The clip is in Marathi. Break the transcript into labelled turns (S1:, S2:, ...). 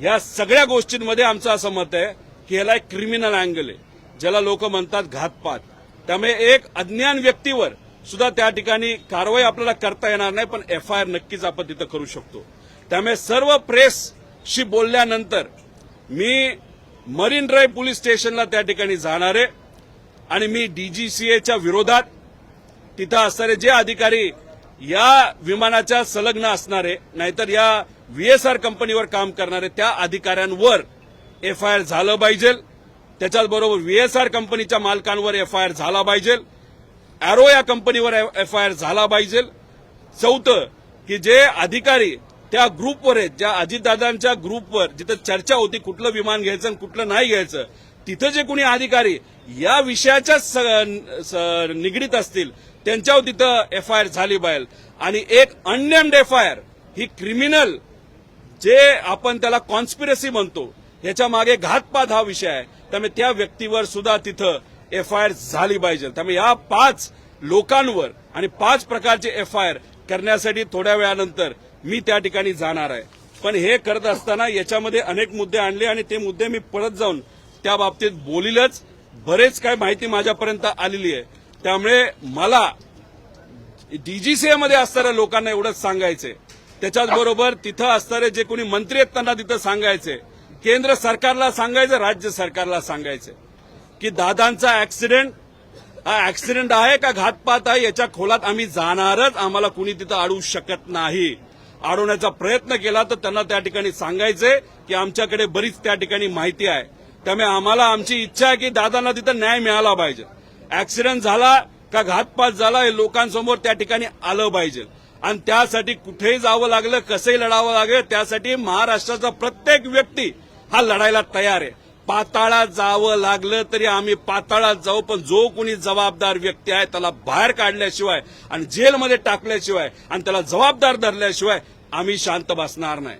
S1: या सगळ्या गोष्टींमध्ये आमचं असं मत आहे की याला एक क्रिमिनल अँगल आहे, ज्याला लोक म्हणतात घातपात. त्यामुळे एक अज्ञान व्यक्तीवर सुद्धा त्या ठिकाणी कारवाई आपल्याला करता येणार नाही, पण एफआयआर नक्कीच आपण तिथं करू शकतो. त्यामुळे सर्व प्रेसशी बोलल्यानंतर मी मरीन ड्राईव्ह पोलीस स्टेशनला त्या ठिकाणी जाणार आहे आणि मी डीजीसीएच्या विरोधात तिथं असणारे जे अधिकारी या विमानाच्या संलग्न असणारे नाहीतर या व्हीएसआर कंपनीवर काम करणारे त्या अधिकाऱ्यांवर एफआयआर झालं पाहिजे. त्याच्याचबरोबर व्हीएसआर कंपनीच्या मालकांवर एफआयआर झाला पाहिजे. अॅरो या कंपनीवर एफआयआर झाला पाहिजे. चौथं की जे अधिकारी त्या ग्रुपवर आहेत, ज्या अजितदादांच्या ग्रुपवर जिथं चर्चा होती कुठलं विमान घ्यायचं आणि कुठलं नाही घ्यायचं, तिथं जे कोणी अधिकारी या विषयाच्या निगडीत असतील त्यांच्यावर तिथं एफआयआर झाली पाहिजे. आणि एक अननेम्ड एफआयआर ही क्रिमिनल जे आपण त्याला कॉन्स्पिरसी म्हणतो याच्या मागे घातपात हा विषय आहे. त्यामुळे त्या व्यक्तीवर सुद्धा तिथं एफआयआर झाली पाहिजे. त्यामुळे या 5 लोकांवर आणि 5 प्रकारचे एफआयआर करण्यासाठी थोड्या वेळानंतर मी त्या ठिकाणी जाणार आहे. पण हे करत असताना याच्यामध्ये अनेक मुद्दे आणले आणि ते मुद्दे मी परत जाऊन त्या बाबतीत बोलीलच. बरेच काय माहिती माझ्यापर्यंत आलेली आहे. त्यामुळे मला डीजीसीएमध्ये असणाऱ्या लोकांना एवढंच सांगायचंय, त्याच्याचबरोबर तिथं असणारे जे कोणी मंत्री आहेत त्यांना तिथं सांगायचंय, केंद्र सरकारला सांगायचं, राज्य सरकारला सांगायचं की दादांचा ऍक्सिडेंट हा ऍक्सिडेंट आहे का घातपात आहे याच्या खोलात आम्ही जाणारच. आम्हाला कुणी तिथं अडवू शकत नाही. अडवण्याचा प्रयत्न केला तर त्यांना त्या ठिकाणी सांगायचंय की आमच्याकडे बरीच त्या ठिकाणी माहिती आहे. त्यामुळे आम्हाला आमची इच्छा आहे की दादांना तिथं न्याय मिळाला पाहिजे. ऍक्सिडेंट झाला का घातपात झाला हे लोकांसमोर त्या ठिकाणी आलं पाहिजे. आणि त्यासाठी कुठेही जावं लागलं, कसंही लढावं लागलं, त्यासाठी महाराष्ट्राचा प्रत्येक व्यक्ती हा लढायला तयार आहे. पाताळात जावं लागलं तरी आम्ही पाताळात जाऊ, पण जो कोणी जबाबदार व्यक्ती आहे त्याला बाहेर काढल्याशिवाय आणि जेलमध्ये टाकल्याशिवाय आणि त्याला जबाबदार धरल्याशिवाय आम्ही शांत बसणार नाही.